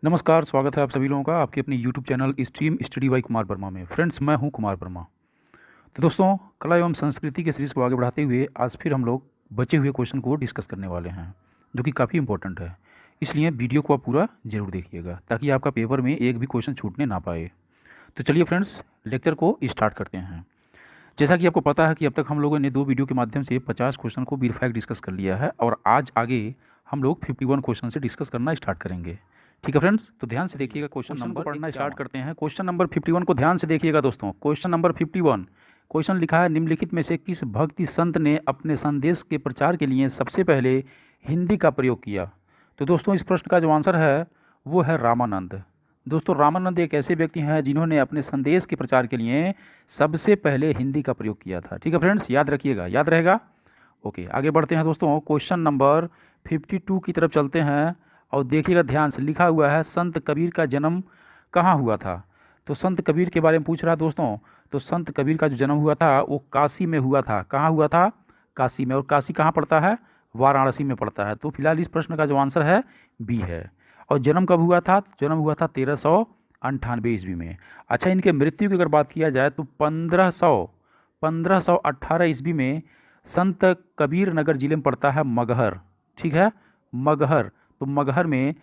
नमस्कार, स्वागत है आप सभी लोगों का आपके अपने YouTube channel stream study by Kumar Verma में। फ्रेंड्स, मैं हूं कुमार वर्मा। तो दोस्तों, कला एवं संस्कृति के सीरीज़ को आगे बढ़ाते हुए आज फिर हम लोग बचे हुए क्वेश्चन को डिस्कस करने वाले हैं, जो कि काफ़ी इंपॉर्टेंट है। इसलिए वीडियो को आप पूरा जरूर देखिएगा ताकि आपका पेपर में एक भी क्वेश्चन छूटने ना पाए। तो चलिए फ्रेंड्स, लेक्चर को स्टार्ट करते हैं। जैसा कि आपको पता है कि अब तक हम लोगों ने 2 वीडियो के माध्यम से 50 क्वेश्चन को वेरीफाई डिस्कस कर लिया है और आज आगे हम लोग 51 क्वेश्चन से डिस्कस करना स्टार्ट करेंगे। ठीक है फ्रेंड्स, तो ध्यान से देखिएगा। क्वेश्चन नंबर को पढ़ना स्टार्ट करते हैं। क्वेश्चन नंबर 51 को ध्यान से देखिएगा दोस्तों। क्वेश्चन नंबर 51 क्वेश्चन लिखा है, निम्नलिखित में से किस भक्ति संत ने अपने संदेश के प्रचार के लिए सबसे पहले हिंदी का प्रयोग किया? तो दोस्तों, इस प्रश्न का जो आंसर है वो है रामानंद। दोस्तों, रामानंद एक ऐसे व्यक्ति हैं जिन्होंने अपने संदेश के प्रचार के लिए सबसे पहले हिंदी का प्रयोग किया था। ठीक है फ्रेंड्स, याद रखिएगा, याद रहेगा। ओके, आगे बढ़ते हैं दोस्तों। क्वेश्चन नंबर 52 की तरफ चलते हैं और देखिएगा ध्यान से। लिखा हुआ है, संत कबीर का जन्म कहाँ हुआ था? तो संत कबीर के बारे में पूछ रहा है दोस्तों। तो संत कबीर का जो जन्म हुआ था वो काशी में हुआ था। कहाँ हुआ था? काशी में। और काशी कहाँ पड़ता है? वाराणसी में पड़ता है। तो फिलहाल इस प्रश्न का जो आंसर है बी है। और जन्म कब हुआ था? जन्म हुआ था 1398 ईस्वी में। अच्छा, इनके मृत्यु की अगर बात किया जाए तो 1518 ईस्वी में संत कबीर नगर जिले में पड़ता है मगहर। ठीक है, मगहर। तो मगहर में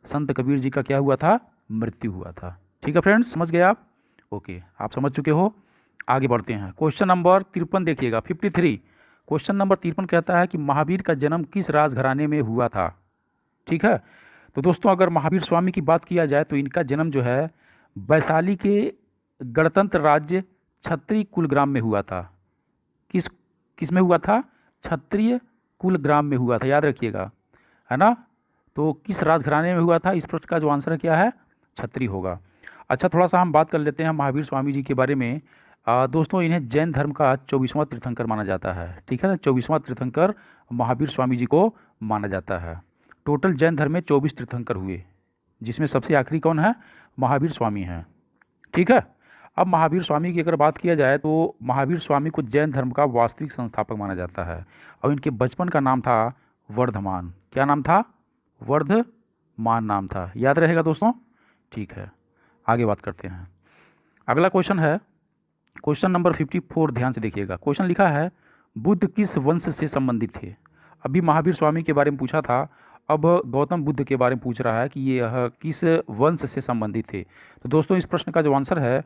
संत कबीर जी का क्या हुआ था? मृत्यु हुआ था। ठीक है फ्रेंड्स, समझ गए आप? ओके, आप समझ चुके हो। आगे बढ़ते हैं। क्वेश्चन नंबर 53 देखिएगा, 53। क्वेश्चन नंबर 53 कहता है कि महावीर का जन्म किस राजघराने में हुआ था? ठीक है, तो दोस्तों अगर महावीर स्वामी की बात किया जाए तो इनका जन्म जो है वैशाली के गणतंत्र राज्य क्षत्रिय कुलग्राम में हुआ था। किस किस में हुआ था? क्षत्रिय कुलग्राम में हुआ था, याद रखिएगा, है ना। तो किस राजघराने में हुआ था? इस प्रश्न का जो आंसर क्या है? क्षत्रिय होगा। अच्छा, थोड़ा सा हम बात कर लेते हैं महावीर स्वामी जी के बारे में। दोस्तों, इन्हें जैन धर्म का 24वां तीर्थंकर माना जाता है। ठीक है ना, 24वां तीर्थंकर महावीर स्वामी जी को माना जाता है। टोटल जैन धर्म में 24 तीर्थंकर हुए, जिसमें सबसे आखिरी कौन है? महावीर स्वामी हैं। ठीक है, अब महावीर स्वामी की अगर बात किया जाए तो महावीर स्वामी को जैन धर्म का वास्तविक संस्थापक माना जाता है और इनके बचपन का नाम था वर्धमान। क्या नाम था? वर्धमान नाम था, याद रहेगा दोस्तों। ठीक है, आगे बात करते हैं। अगला क्वेश्चन है क्वेश्चन नंबर 54। ध्यान से देखिएगा। क्वेश्चन लिखा है, बुद्ध किस वंश से संबंधित थे? अभी महावीर स्वामी के बारे में पूछा था, अब गौतम बुद्ध के बारे में पूछ रहा है कि ये किस वंश से संबंधित थे। तो दोस्तों, इस प्रश्न का जो आंसर है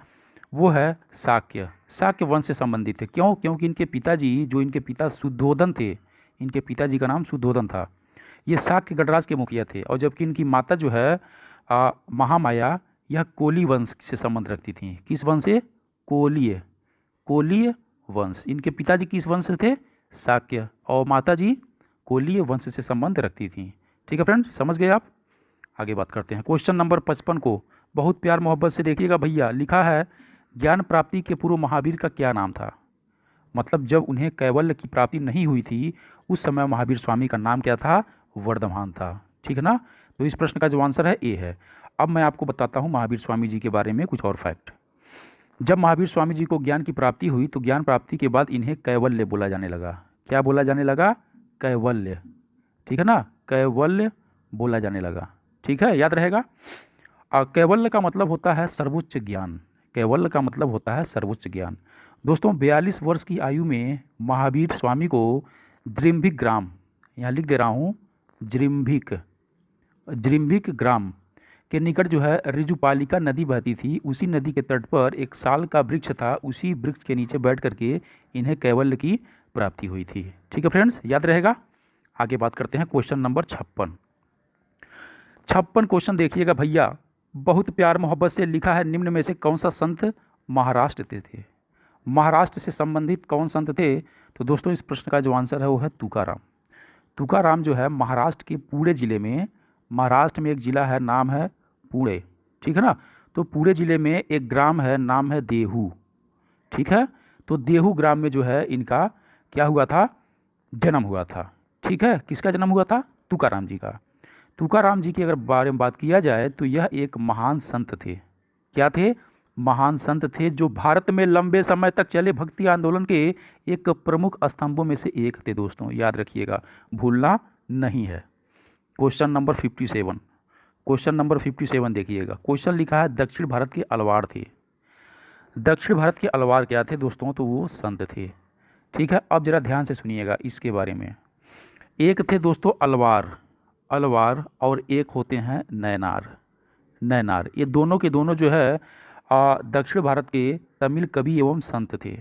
वो है शाक्य। शाक्य वंश से संबंधित थे। क्यों? क्योंकि इनके पिताजी, जो इनके पिता शुद्धोधन थे, इनके पिताजी का नाम शुद्धोधन था, ये शाक्य गणराज के मुखिया थे। और जबकि इनकी माता जो है महामाया, यह कोली वंश से संबंध रखती थी। किस वंश से? कोलीय, कोलीय वंश। इनके पिताजी किस वंश से थे? शाक्य, और माता जी कोलीय वंश से संबंध रखती थी। ठीक है फ्रेंड्स, समझ गए आप। आगे बात करते हैं। क्वेश्चन नंबर 55 को बहुत प्यार मोहब्बत से देखिएगा भैया। लिखा है, ज्ञान प्राप्ति के पूर्व महावीर का क्या नाम था? मतलब जब उन्हें कैवल्य की प्राप्ति नहीं हुई थी उस समय महावीर स्वामी का नाम क्या था? वर्धमान था। ठीक है ना। तो इस प्रश्न का जो आंसर है ए है। अब मैं आपको बताता हूँ महावीर स्वामी जी के बारे में कुछ और फैक्ट। जब महावीर स्वामी जी को ज्ञान की प्राप्ति हुई तो ज्ञान प्राप्ति के बाद इन्हें कैवल्य बोला जाने लगा। क्या बोला जाने लगा? कैवल्य। ठीक है ना, कैवल्य बोला जाने लगा। ठीक है, याद रहेगा। कैवल्य का मतलब होता है सर्वोच्च ज्ञान। कैवल्य का मतलब होता है सर्वोच्च ज्ञान। दोस्तों, 42 वर्ष की आयु में महावीर स्वामी को जृंभिक ग्राम, यहाँ लिख दे रहा हूँ, जृंभिक ग्राम के निकट जो है ऋजुपालिका नदी बहती थी। उसी नदी के तट पर एक साल का वृक्ष था। उसी वृक्ष के नीचे बैठ करके इन्हें कैवल्य की प्राप्ति हुई थी। ठीक है फ्रेंड्स, याद रहेगा। आगे बात करते हैं। क्वेश्चन नंबर 56 क्वेश्चन देखिएगा भैया। बहुत प्यार मोहब्बत से लिखा है, निम्न में से कौन सा संत महाराष्ट्र के थे? महाराष्ट्र से संबंधित कौन संत थे? तो दोस्तों, इस प्रश्न का जो आंसर है वो है तुकाराम। तुकाराम जो है महाराष्ट्र के पुणे ज़िले में, महाराष्ट्र में एक ज़िला है, नाम है पुणे। ठीक है ना। तो पुणे ज़िले में एक ग्राम है, नाम है देहू। ठीक है, तो देहू ग्राम में जो है इनका क्या हुआ था? जन्म हुआ था। ठीक है, किसका जन्म हुआ था? तुकाराम जी का। तुकाराम जी के अगर बारे में बात किया जाए तो यह एक महान संत थे। क्या थे? महान संत थे, जो भारत में लंबे समय तक चले भक्ति आंदोलन के एक प्रमुख स्तंभों में से एक थे। दोस्तों, याद रखिएगा, भूलना नहीं है। क्वेश्चन नंबर 57 क्वेश्चन नंबर 57 देखिएगा। क्वेश्चन लिखा है दक्षिण भारत के अलवार थे। दक्षिण भारत के अलवार क्या थे दोस्तों? तो वो संत थे। ठीक है, अब जरा ध्यान से सुनिएगा इसके बारे में। एक थे दोस्तों अलवार, अलवार, और एक होते हैं नयनार। नयनार, ये दोनों के दोनों जो है दक्षिण भारत के तमिल कवि एवं संत थे।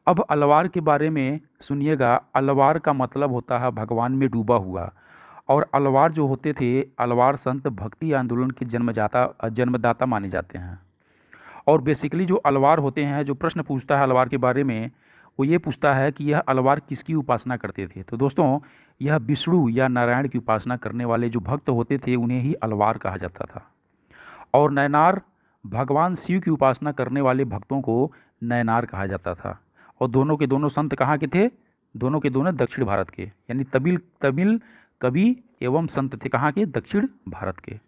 अब अलवार के बारे में सुनिएगा। अलवार का मतलब होता है भगवान में डूबा हुआ, और अलवार जो होते थे, अलवार संत भक्ति आंदोलन के जन्मदाता माने जाते हैं। और बेसिकली जो अलवार होते हैं, जो प्रश्न पूछता है अलवार के बारे में, वो ये पूछता है कि यह अलवार किसकी उपासना करते थे। तो दोस्तों यह विष्णु या नारायण की उपासना करने वाले जो भक्त होते थे उन्हें ही अलवार कहा जाता था। और नयनार भगवान शिव की उपासना करने वाले भक्तों को नयनार कहा जाता था। और दोनों के दोनों संत कहाँ के थे? दोनों के दोनों दक्षिण भारत के, यानी तमिल कवि एवं संत थे। कहाँ के? दक्षिण भारत के,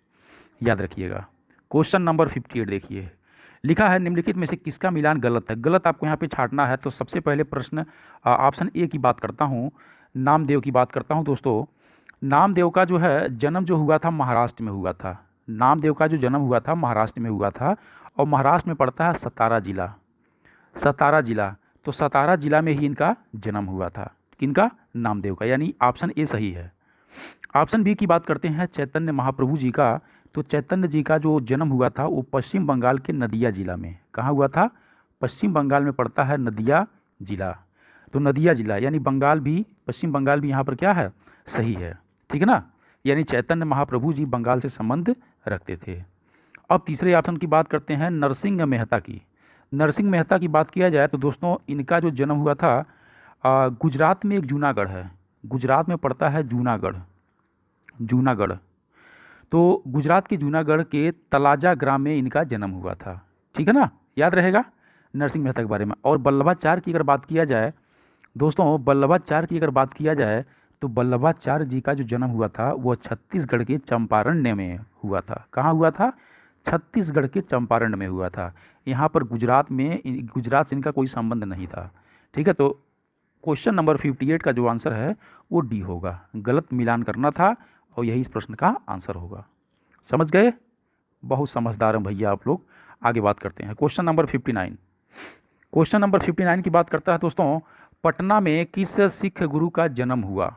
याद रखिएगा। क्वेश्चन नंबर 58 देखिए। लिखा है निम्नलिखित में से किसका मिलान गलत है? गलत आपको यहाँ पे छांटना है। तो सबसे पहले प्रश्न ऑप्शन ए की बात करता हूँ, नामदेव की बात करता हूँ। दोस्तों नामदेव का जो है जन्म जो हुआ था महाराष्ट्र में हुआ था। नामदेव का जो जन्म हुआ था महाराष्ट्र में हुआ था, और महाराष्ट्र में पड़ता है सतारा जिला। सतारा जिला, तो सतारा जिला में ही इनका जन्म हुआ था। किनका? नामदेव का, यानी ऑप्शन ए सही है। ऑप्शन बी की बात करते हैं चैतन्य महाप्रभु जी का। तो चैतन्य जी का जो जन्म हुआ था वो पश्चिम बंगाल के नदिया जिला में। कहाँ हुआ था? पश्चिम बंगाल में पड़ता है नदिया जिला। तो नदिया जिला यानी बंगाल भी, पश्चिम बंगाल भी यहाँ पर क्या है? सही है। ठीक है ना, यानी चैतन्य महाप्रभु जी बंगाल से संबंध रखते थे। अब तीसरे ऑप्शन की बात करते हैं नरसिंह मेहता की। नरसिंह मेहता की बात किया जाए तो दोस्तों इनका जो जन्म हुआ था गुजरात में एक जूनागढ़ है, गुजरात में पड़ता है जूनागढ़। जूनागढ़, तो गुजरात के जूनागढ़ के तलाजा ग्राम में इनका जन्म हुआ था। ठीक है ना, याद रहेगा नरसिंह मेहता के बारे में। और वल्लभाचार्य की अगर बात किया जाए दोस्तों, वल्लभाचार्य की अगर बात किया जाए तो वल्लभाचार्य जी का जो जन्म हुआ था वो छत्तीसगढ़ के चंपारण्य में हुआ था। कहाँ हुआ था? छत्तीसगढ़ के चंपारण में हुआ था। यहाँ पर गुजरात से इनका कोई संबंध नहीं था। ठीक है, तो क्वेश्चन नंबर 58 का जो आंसर है वो डी होगा। गलत मिलान करना था और यही इस प्रश्न का आंसर होगा। समझ गए? बहुत समझदार हैं भैया आप लोग। आगे बात करते हैं क्वेश्चन नंबर 59। क्वेश्चन नंबर 59 की बात करता है दोस्तों, पटना में किस सिख गुरु का जन्म हुआ?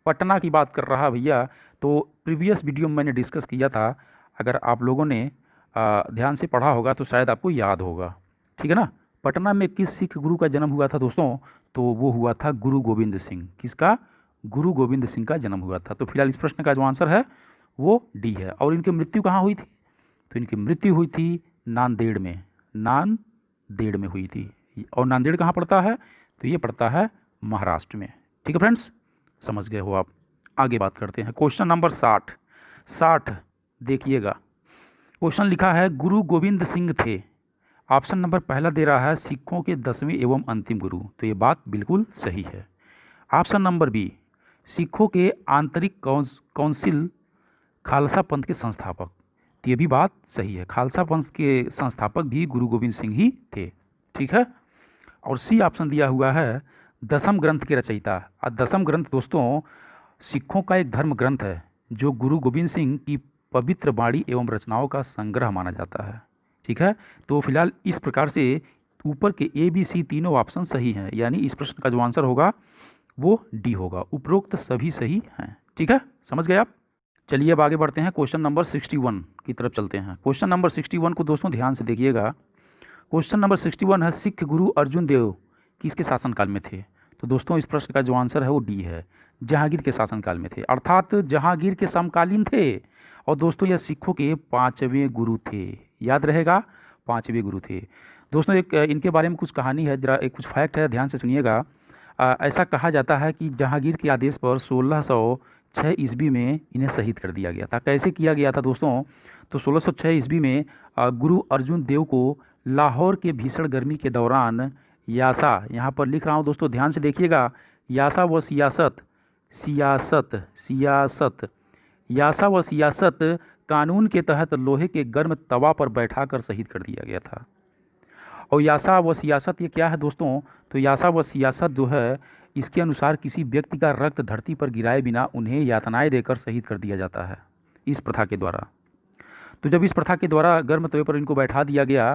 पटना की बात कर रहा भैया। तो प्रीवियस वीडियो में मैंने डिस्कस किया था, अगर आप लोगों ने ध्यान से पढ़ा होगा तो शायद आपको याद होगा। ठीक है ना, पटना में किस सिख गुरु का जन्म हुआ था दोस्तों? तो वो हुआ था गुरु गोविंद सिंह। किसका? गुरु गोविंद सिंह का जन्म हुआ था। तो फिलहाल इस प्रश्न का जो आंसर है वो डी है। और इनकी मृत्यु कहाँ हुई थी? तो इनकी मृत्यु हुई थी नांदेड़ में। नांदेड़ में हुई थी। और नांदेड़ कहाँ पड़ता है? तो ये पड़ता है महाराष्ट्र में। ठीक है फ्रेंड्स, समझ गए हो आप। आगे बात करते हैं क्वेश्चन नंबर 60 देखिएगा। क्वेश्चन लिखा है गुरु गोविंद सिंह थे। ऑप्शन नंबर पहला दे रहा है सिखों के 10वें एवं अंतिम गुरु। तो ये बात बिल्कुल सही है। ऑप्शन नंबर बी, सिखों के आंतरिक काउंसिल खालसा पंथ के संस्थापक। तो ये भी बात सही है। खालसा पंथ के संस्थापक भी गुरु गोविंद सिंह ही थे। ठीक है। और सी ऑप्शन दिया हुआ है दसम ग्रंथ के रचयिता। और दसम ग्रंथ दोस्तों सिखों का एक धर्म ग्रंथ है जो गुरु गोविंद सिंह की पवित्र वाणी एवं रचनाओं का संग्रह माना जाता है। ठीक है, तो फिलहाल इस प्रकार से ऊपर के ए बी सी तीनों ऑप्शन सही हैं, यानी इस प्रश्न का जो आंसर होगा वो डी होगा। उपरोक्त सभी सही हैं। ठीक है, समझ गए आप। चलिए अब आगे बढ़ते हैं, क्वेश्चन नंबर 61 की तरफ चलते हैं। क्वेश्चन नंबर 61 को दोस्तों ध्यान से देखिएगा। क्वेश्चन नंबर 61 है सिख गुरु अर्जुन देव किसके शासनकाल में थे? तो दोस्तों इस प्रश्न का जो आंसर है वो डी है, जहांगीर के शासनकाल में थे, अर्थात जहांगीर के समकालीन थे। और दोस्तों यह सिखों के 5वें गुरु थे। याद रहेगा, 5वें गुरु थे। दोस्तों एक इनके बारे में कुछ कहानी है, जरा एक कुछ फैक्ट है, ध्यान से सुनिएगा। ऐसा कहा जाता है कि जहांगीर के आदेश पर 1606 ईस्वी में इन्हें शहीद कर दिया गया था। कैसे किया गया था दोस्तों? तो 1606 ईस्वी में गुरु अर्जुन देव को लाहौर के भीषण गर्मी के दौरान यासा, यहाँ पर लिख रहा हूँ दोस्तों ध्यान से देखिएगा, यासा व सियासत कानून के तहत लोहे के गर्म तवा पर बैठाकर शहीद कर दिया गया था। और यासा व सियासत ये क्या है दोस्तों? तो यासा व सियासत जो है इसके अनुसार किसी व्यक्ति का रक्त धरती पर गिराए बिना उन्हें यातनाएं देकर शहीद कर दिया जाता है इस प्रथा के द्वारा। तो जब इस प्रथा के द्वारा गर्म तवे पर इनको बैठा दिया गया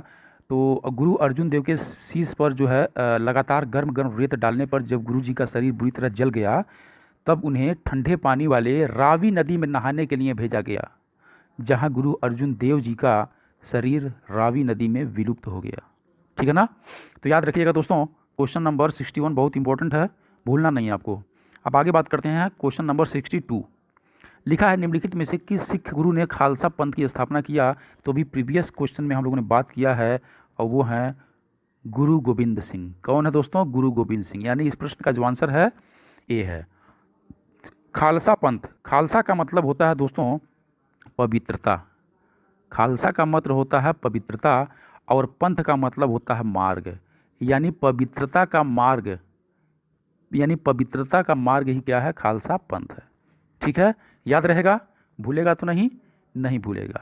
तो गुरु अर्जुन देव के शीश पर जो है लगातार गर्म गर्म रेत डालने पर जब गुरु जी का शरीर बुरी तरह जल गया, तब उन्हें ठंडे पानी वाले रावी नदी में नहाने के लिए भेजा गया, जहां गुरु अर्जुन देव जी का शरीर रावी नदी में विलुप्त हो गया। ठीक है ना। तो याद रखिएगा दोस्तों, क्वेश्चन नंबर 61 बहुत इंपॉर्टेंट है, भूलना नहीं है आपको। अब आगे बात करते हैं क्वेश्चन नंबर 62। लिखा है निम्नलिखित में से किस सिख गुरु ने खालसा पंथ की स्थापना किया। तो भी प्रीवियस क्वेश्चन में हम लोगों ने बात किया है, और वो है गुरु गोविंद सिंह। कौन है दोस्तों? गुरु गोविंद सिंह। यानी इस प्रश्न का जो आंसर है ए है। खालसा पंथ, खालसा का मतलब होता है दोस्तों पवित्रता। खालसा का मतलब होता है पवित्रता, और पंथ का मतलब होता है मार्ग। यानी पवित्रता का मार्ग, यानी पवित्रता का मार्ग ही क्या है? खालसा पंथ है। ठीक है, याद रहेगा, भूलेगा तो नहीं, नहीं भूलेगा।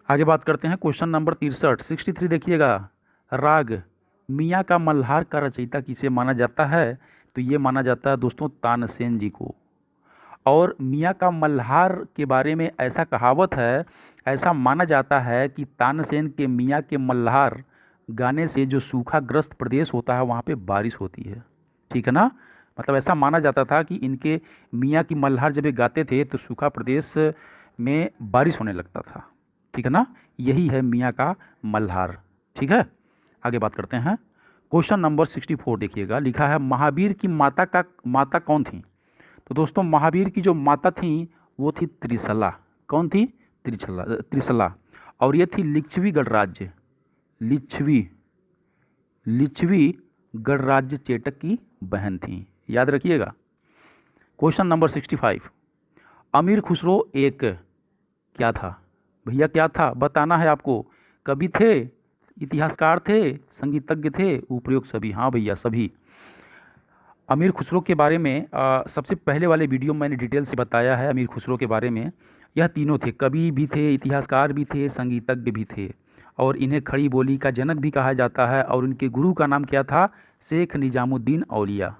आगे बात करते हैं क्वेश्चन नंबर 63 देखिएगा। राग मियाँ का मल्हार का रचयिता किसे माना जाता है? तो ये माना जाता है दोस्तों तानसेन जी को। और मियाँ का मल्हार के बारे में ऐसा कहावत है, ऐसा माना जाता है कि तानसेन के मियाँ के मल्हार गाने से जो सूखाग्रस्त प्रदेश होता है वहाँ पे बारिश होती है। ठीक है ना। मतलब ऐसा माना जाता था कि इनके मियाँ की मल्हार जब ये गाते थे तो सूखा प्रदेश में बारिश होने लगता था। ठीक है ना, यही है मियाँ का मल्हार। ठीक है, आगे बात करते हैं क्वेश्चन नंबर 64 देखिएगा। लिखा है महावीर की माता कौन थी? तो दोस्तों महावीर की जो माता थी वो थी त्रिशला। कौन थी? त्रिशला। और ये थी लिच्छवी गणराज्य, लिच्छवी गणराज्य चेटक की बहन थी। याद रखिएगा। Question number 65। अमीर खुसरो एक क्या था? भैया क्या था बताना है आपको। कवि थे, इतिहासकार थे, संगीतज्ञ थे, उपरोक्त सभी? हाँ भैया सभी। अमीर खुसरो के बारे में सबसे पहले वाले वीडियो में मैंने डिटेल से बताया है अमीर खुसरो के बारे में। यह तीनों थे, कवि भी थे, इतिहासकार भी थे, संगीतज्ञ भी थे, और इन्हें खड़ी बोली का जनक भी कहा जाता है। और इनके गुरु का नाम क्या था? शेख निजामुद्दीन औलिया।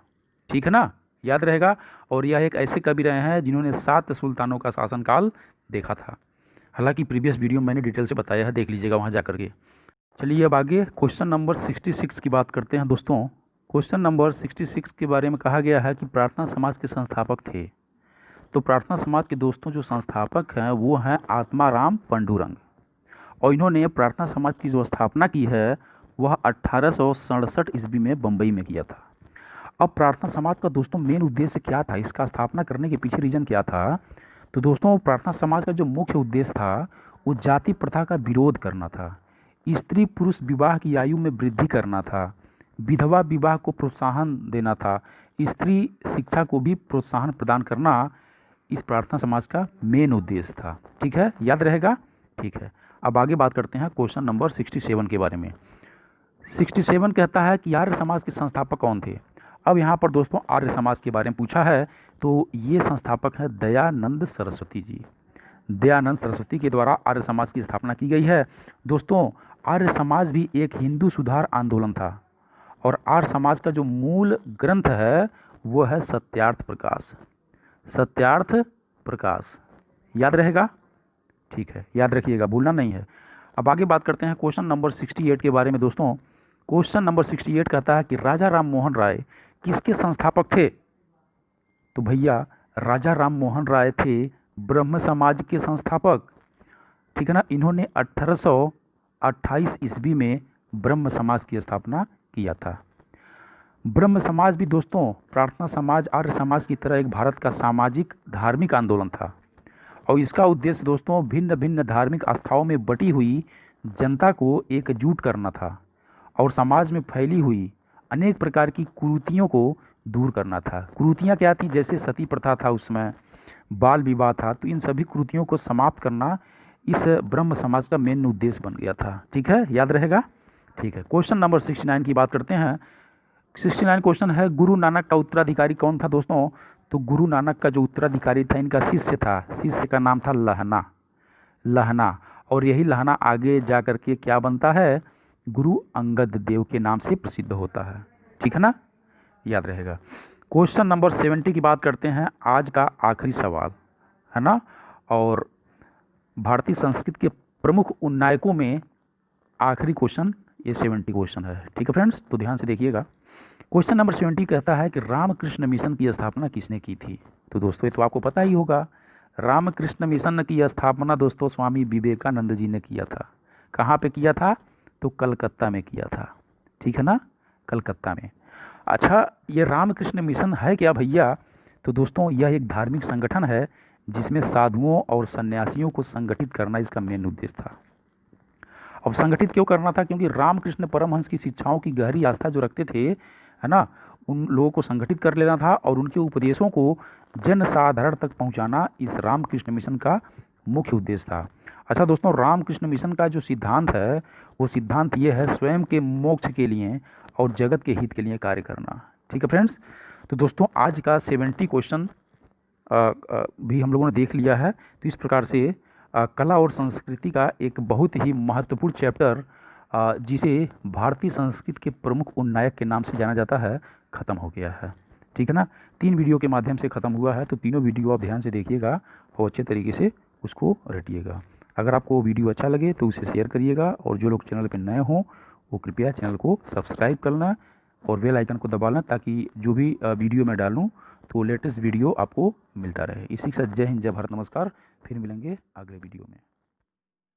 ठीक है ना, याद रहेगा। और यह एक ऐसे कवि रहे हैं जिन्होंने 7 सुल्तानों का शासनकाल देखा था। हालांकि प्रीवियस वीडियो में मैंने डिटेल से बताया है, देख लीजिएगा वहाँ जा करके। चलिए अब आगे क्वेश्चन नंबर 66 की बात करते हैं दोस्तों। क्वेश्चन नंबर 66 के बारे में कहा गया है कि प्रार्थना समाज के संस्थापक थे। तो प्रार्थना समाज के दोस्तों जो संस्थापक हैं वो हैं आत्माराम पंडुरंग, और इन्होंने प्रार्थना समाज की जो स्थापना की है वह 1867 ईस्वी में बम्बई में किया था। अब प्रार्थना समाज का दोस्तों मेन उद्देश्य क्या था, इसका स्थापना करने के पीछे रीजन क्या था? तो दोस्तों प्रार्थना समाज का जो मुख्य उद्देश्य था वो जाति प्रथा का विरोध करना था, स्त्री पुरुष विवाह की आयु में वृद्धि करना था, विधवा विवाह को प्रोत्साहन देना था, स्त्री शिक्षा को भी प्रोत्साहन प्रदान करना इस प्रार्थना समाज का मेन उद्देश्य था। ठीक है, याद रहेगा। ठीक है, अब आगे बात करते हैं क्वेश्चन नंबर 67 के बारे में। 67 कहता है कि आर्य समाज के संस्थापक कौन थे? अब यहाँ पर दोस्तों आर्य समाज के बारे में पूछा है, तो ये संस्थापक है दयानंद सरस्वती जी। दयानंद सरस्वती के द्वारा आर्य समाज की स्थापना की गई है। दोस्तों आर्य समाज भी एक हिंदू सुधार आंदोलन था, और आर्य समाज का जो मूल ग्रंथ है वो है सत्यार्थ प्रकाश। सत्यार्थ प्रकाश, याद रहेगा। ठीक है, याद रखिएगा, भूलना नहीं है। अब आगे बात करते हैं क्वेश्चन नंबर 68 के बारे में दोस्तों। क्वेश्चन नंबर 68 कहता है कि राजा राम मोहन राय किसके संस्थापक थे? तो भैया राजा राम मोहन राय थे ब्रह्म समाज के संस्थापक। ठीक है ना, इन्होंने 1828 ईस्वी में ब्रह्म समाज की स्थापना किया था। ब्रह्म समाज भी दोस्तों प्रार्थना समाज आर्य समाज की तरह एक भारत का सामाजिक धार्मिक आंदोलन था, और इसका उद्देश्य दोस्तों भिन्न भिन्न धार्मिक आस्थाओं में बटी हुई जनता को एकजुट करना था, और समाज में फैली हुई अनेक प्रकार की कुरीतियों को दूर करना था। कुरीतियाँ क्या थी? जैसे सती प्रथा था, उसमें बाल विवाह था, तो इन सभी कुरीतियों को समाप्त करना इस ब्रह्म समाज का मेन उद्देश्य बन गया था। ठीक है, याद रहेगा। ठीक है, क्वेश्चन नंबर 69 की बात करते हैं। 69 क्वेश्चन है गुरु नानक का उत्तराधिकारी कौन था दोस्तों? तो गुरु नानक का जो उत्तराधिकारी था इनका शिष्य था, शिष्य का नाम था लहना, और यही लहना आगे जा कर के क्या बनता है? गुरु अंगद देव के नाम से प्रसिद्ध होता है। ठीक है ना, याद रहेगा। क्वेश्चन नंबर 70 की बात करते हैं, आज का आखिरी सवाल है ना। और भारतीय संस्कृत के प्रमुख उन्नायकों में आखिरी क्वेश्चन ये 70 क्वेश्चन है। ठीक है फ्रेंड्स, तो ध्यान से देखिएगा। क्वेश्चन नंबर 70 कहता है कि रामकृष्ण मिशन की स्थापना किसने की थी। तो दोस्तों ये तो आपको पता ही होगा, रामकृष्ण मिशन की स्थापना दोस्तों स्वामी विवेकानंद जी ने किया था। कहाँ पे किया था? तो कलकत्ता में किया था। ठीक है ना, कलकत्ता में। अच्छा, ये रामकृष्ण मिशन है क्या भैया? तो दोस्तों यह एक धार्मिक संगठन है जिसमें साधुओं और सन्यासियों को संगठित करना इसका मेन उद्देश्य था। अब संगठित क्यों करना था? क्योंकि रामकृष्ण परमहंस की शिक्षाओं की गहरी आस्था जो रखते थे, है ना, उन लोगों को संगठित कर लेना था और उनके उपदेशों को जन साधारण तक पहुंचाना इस रामकृष्ण मिशन का मुख्य उद्देश्य था। अच्छा दोस्तों, रामकृष्ण मिशन का जो सिद्धांत है वो सिद्धांत ये है, स्वयं के मोक्ष के लिए और जगत के हित के लिए कार्य करना। ठीक है फ्रेंड्स, तो दोस्तों आज का 70 क्वेश्चन भी हम लोगों ने देख लिया है। तो इस प्रकार से कला और संस्कृति का एक बहुत ही महत्वपूर्ण चैप्टर जिसे भारतीय संस्कृति के प्रमुख उन्नायक के नाम से जाना जाता है, ख़त्म हो गया है। ठीक है ना, 3 वीडियो के माध्यम से ख़त्म हुआ है। तो तीनों वीडियो आप ध्यान से देखिएगा और अच्छे तरीके से उसको रटिएगा। अगर आपको वीडियो अच्छा लगे तो उसे शेयर करिएगा और जो लोग चैनल पर नए हों वो कृपया चैनल को सब्सक्राइब करना और बेल आइकन को दबाना, ताकि जो भी वीडियो मैं डालूँ तो लेटेस्ट वीडियो आपको मिलता रहे। इसी के साथ जय हिंद, जय भारत, नमस्कार। फिर मिलेंगे अगले वीडियो में।